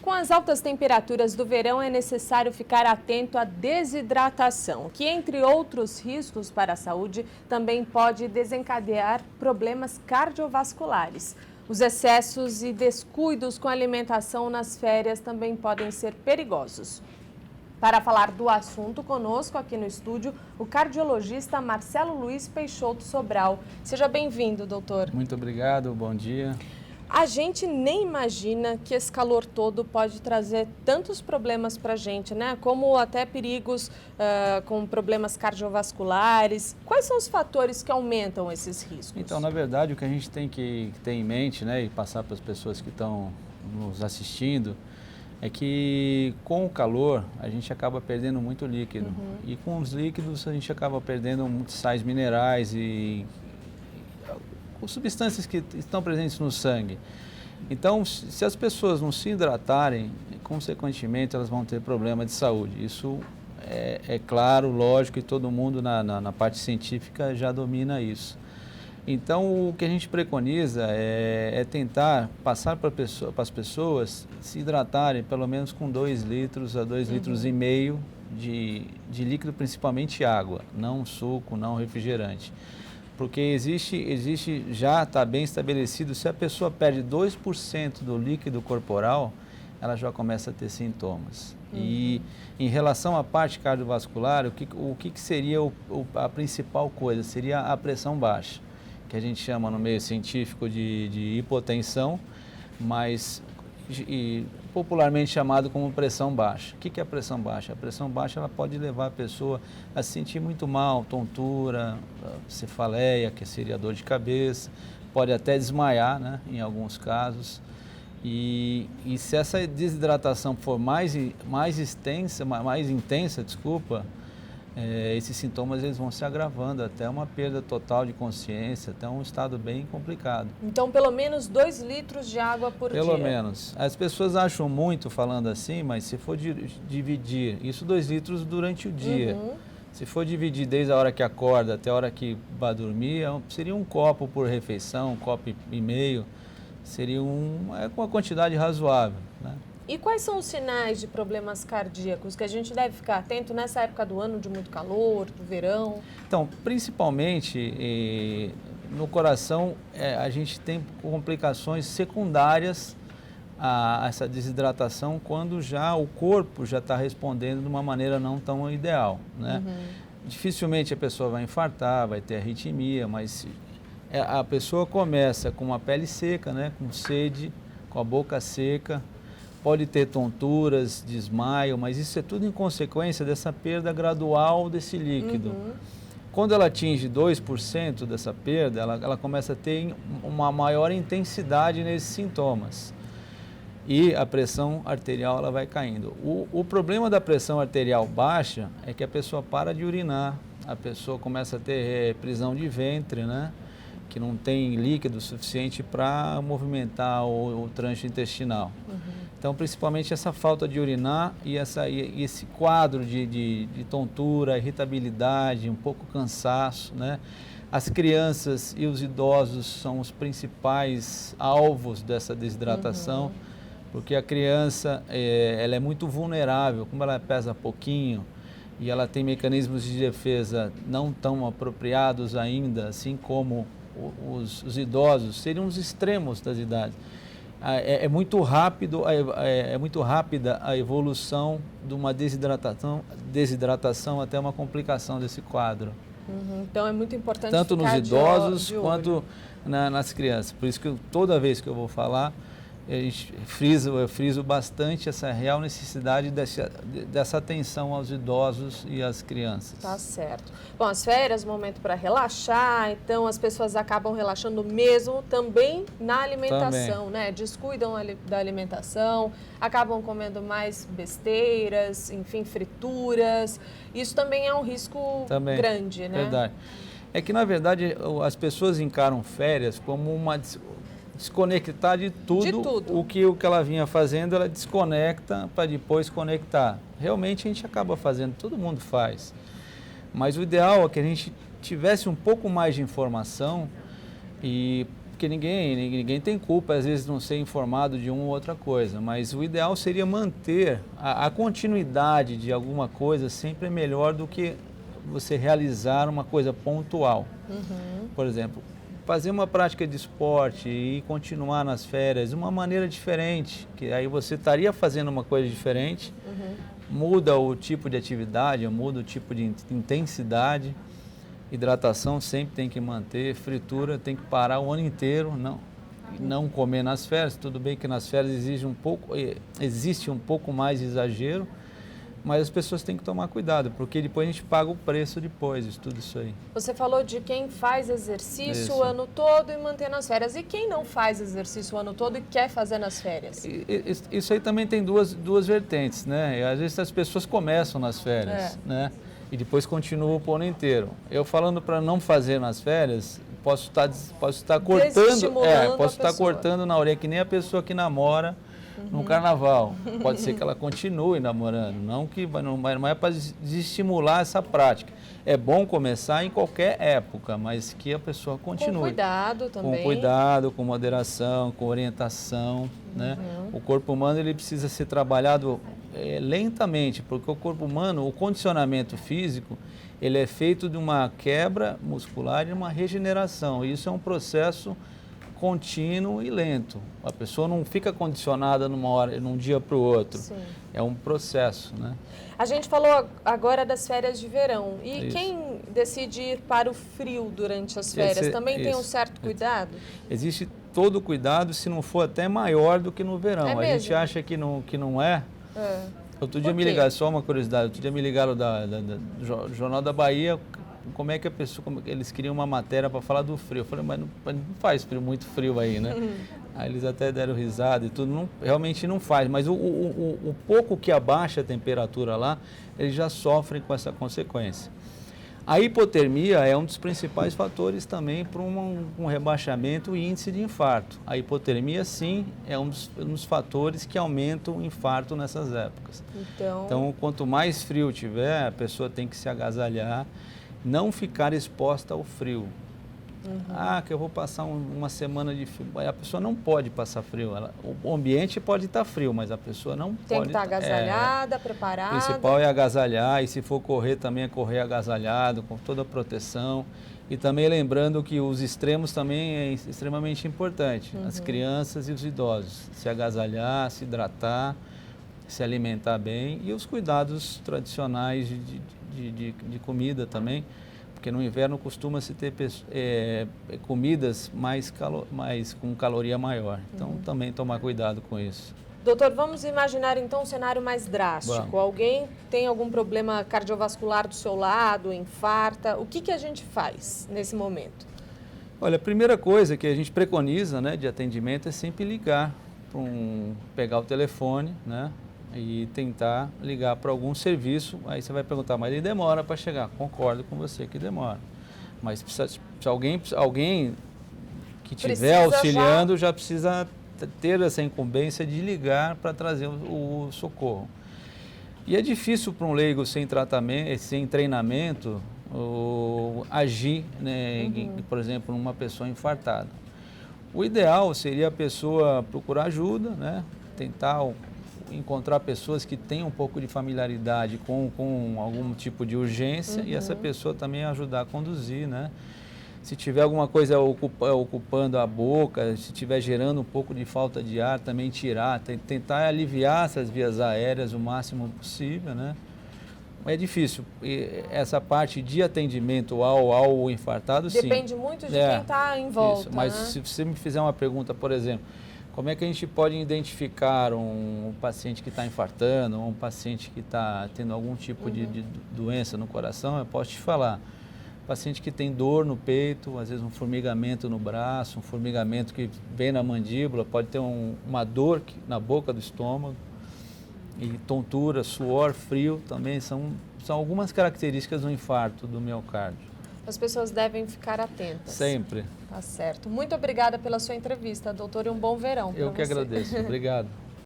Com as altas temperaturas do verão, é necessário ficar atento à desidratação, que, entre outros riscos para a saúde, também pode desencadear problemas cardiovasculares. Os excessos e descuidos com a alimentação nas férias também podem ser perigosos. Para falar do assunto, conosco aqui no estúdio, o cardiologista Marcelo Luiz Peixoto Sobral. Seja bem-vindo, doutor. Muito obrigado, bom dia. A gente nem imagina que esse calor todo pode trazer tantos problemas para a gente, né? Como até perigos com problemas cardiovasculares. Quais são os fatores que aumentam esses riscos? Então, na verdade, o que a gente tem que ter em mente, né, e passar para as pessoas que estão nos assistindo, é que com o calor a gente acaba perdendo muito líquido. E com os líquidos a gente acaba perdendo muitos sais minerais e substâncias que estão presentes no sangue. Então, se as pessoas não se hidratarem, consequentemente elas vão ter problema de saúde. Isso é claro, lógico, e todo mundo na parte científica já domina isso. Então, o que a gente preconiza é tentar passar para as pessoas se hidratarem pelo menos com 2 litros a 2,5 litros de líquido, principalmente água, não suco, não refrigerante. Porque existe já está bem estabelecido, se a pessoa perde 2% do líquido corporal, ela já começa a ter sintomas. E em relação à parte cardiovascular, o que seria a principal coisa? Seria a pressão baixa, que a gente chama no meio científico de hipotensão, mas popularmente chamado como pressão baixa. O que é a pressão baixa? A pressão baixa ela pode levar a pessoa a se sentir muito mal, tontura, cefaleia, que seria dor de cabeça, pode até desmaiar, né, em alguns casos. E se essa desidratação for mais intensa, esses sintomas eles vão se agravando até uma perda total de consciência, até um estado bem complicado. Então, pelo menos 2 litros de água por dia? Pelo menos. As pessoas acham muito falando assim, mas se for dividir, isso 2 litros durante o dia. Se for dividir desde a hora que acorda até a hora que vai dormir, seria um copo por refeição, 1,5 copos. Seria uma quantidade razoável, né? E quais são os sinais de problemas cardíacos que a gente deve ficar atento nessa época do ano de muito calor, do verão? Então, principalmente no coração, a gente tem complicações secundárias a essa desidratação quando já o corpo já está respondendo de uma maneira não tão ideal, né? Dificilmente a pessoa vai infartar, vai ter arritmia, mas a pessoa começa com a pele seca, né? Com sede, com a boca seca, pode ter tonturas, desmaio, mas isso é tudo em consequência dessa perda gradual desse líquido. Quando ela atinge 2% dessa perda, ela começa a ter uma maior intensidade nesses sintomas. E a pressão arterial ela vai caindo. O problema da pressão arterial baixa é que a pessoa para de urinar, a pessoa começa a ter prisão de ventre, né? Que não tem líquido suficiente para movimentar o trânsito intestinal. Então, principalmente essa falta de urinar e esse quadro de tontura, irritabilidade, um pouco cansaço, né? As crianças e os idosos são os principais alvos dessa desidratação, porque a criança ela é muito vulnerável, como ela pesa pouquinho e ela tem mecanismos de defesa não tão apropriados ainda, assim como os idosos, seriam os extremos das idades. É muito rápida a evolução de uma desidratação até uma complicação desse quadro. Então é muito importante tanto ficar nos idosos de olho. quanto nas crianças. Por isso que toda vez que eu vou falar, eu friso bastante essa real necessidade dessa atenção aos idosos e às crianças. Tá certo. Bom, as férias, momento para relaxar, então as pessoas acabam relaxando mesmo também na alimentação, né? Descuidam da alimentação, acabam comendo mais besteiras, enfim, frituras. Isso também é um risco grande, né? Verdade. É que, na verdade, as pessoas encaram férias como uma desconectar de tudo. O que ela vinha fazendo, ela desconecta para depois conectar. Realmente a gente acaba fazendo, todo mundo faz. Mas o ideal é que a gente tivesse um pouco mais de informação e porque ninguém tem culpa, às vezes, de não ser informado de uma ou outra coisa, mas o ideal seria manter a continuidade de alguma coisa sempre é melhor do que você realizar uma coisa pontual. Por exemplo, fazer uma prática de esporte e continuar nas férias de uma maneira diferente, que aí você estaria fazendo uma coisa diferente, muda o tipo de atividade, muda o tipo de intensidade. Hidratação sempre tem que manter, fritura tem que parar o ano inteiro, não comer nas férias. Tudo bem que nas férias existe um pouco mais de exagero, mas as pessoas têm que tomar cuidado, porque depois a gente paga o preço depois de tudo isso aí. Você falou de quem faz exercício o ano todo e mantém nas férias. E quem não faz exercício o ano todo e quer fazer nas férias? Isso aí também tem duas vertentes, né? E às vezes as pessoas começam nas férias, né? E depois continuam o ano inteiro. Eu falando para não fazer nas férias, posso estar cortando na orelha, que nem a pessoa que namora no carnaval. Pode ser que ela continue namorando, não é para desestimular essa prática. É bom começar em qualquer época, mas que a pessoa continue. Com cuidado também. Com cuidado, com moderação, com orientação, né? O corpo humano ele precisa ser trabalhado lentamente, porque o corpo humano, o condicionamento físico, ele é feito de uma quebra muscular e uma regeneração. E isso é um processo contínuo e lento. A pessoa não fica condicionada num dia para o outro. Sim. É um processo, né? A gente falou agora das férias de verão. E Isso. quem decide ir para o frio durante as férias também tem um certo cuidado? Existe todo o cuidado, se não for até maior do que no verão. É a mesmo? gente acha que não é. Outro dia me ligaram, só uma curiosidade, outro dia me ligaram do Jornal da Bahia, como é que eles queriam uma matéria para falar do frio. Eu falei, mas não faz frio, muito frio aí, né? Aí eles até deram risada e tudo, realmente não faz, mas o pouco que abaixa a temperatura lá, eles já sofrem com essa consequência. A hipotermia é um dos principais fatores também para um rebaixamento e índice de infarto. A hipotermia, sim, é um dos fatores que aumentam o infarto nessas épocas. Então, quanto mais frio tiver, a pessoa tem que se agasalhar, não ficar exposta ao frio. Que eu vou passar uma semana de frio. A pessoa não pode passar frio. O ambiente pode estar frio, mas a pessoa não pode. Tem que estar agasalhada, preparada. O principal é agasalhar, e se for correr também é correr agasalhado, com toda a proteção. E também lembrando que os extremos também é extremamente importante. As crianças e os idosos. Se agasalhar, se hidratar, se alimentar bem. E os cuidados tradicionais de comida também. Porque no inverno costuma-se ter comidas com caloria maior. Então, também tomar cuidado com isso. Doutor, vamos imaginar então um cenário mais drástico. Alguém tem algum problema cardiovascular do seu lado, infarta. O que a gente faz nesse momento? Olha, a primeira coisa que a gente preconiza, né, de atendimento é sempre ligar, pegar o telefone, né? E tentar ligar para algum serviço. Aí você vai perguntar, mas ele demora para chegar. Concordo com você que demora. Mas se alguém que estiver auxiliando já precisa ter essa incumbência de ligar para trazer o socorro. E é difícil para um leigo sem tratamento, sem treinamento, agir, né, por exemplo, numa pessoa infartada. O ideal seria a pessoa procurar ajuda, né, tentar encontrar pessoas que tenham um pouco de familiaridade com algum tipo de urgência e essa pessoa também ajudar a conduzir, né? Se tiver alguma coisa ocupando a boca, se estiver gerando um pouco de falta de ar, também tirar, tentar aliviar essas vias aéreas o máximo possível, né? É difícil. Essa parte de atendimento ao infartado, sim. Depende muito de quem está em volta. Isso. Mas se você me fizer uma pergunta, por exemplo, como é que a gente pode identificar um paciente que está infartando, ou um paciente que está tendo algum tipo de doença no coração? Eu posso te falar. Paciente que tem dor no peito, às vezes um formigamento no braço, um formigamento que vem na mandíbula, pode ter uma dor na boca do estômago, e tontura, suor, frio, também são algumas características do infarto do miocárdio. As pessoas devem ficar atentas. Sempre. Tá certo. Muito obrigada pela sua entrevista, doutor, e um bom verão para você. Eu que agradeço. Obrigado.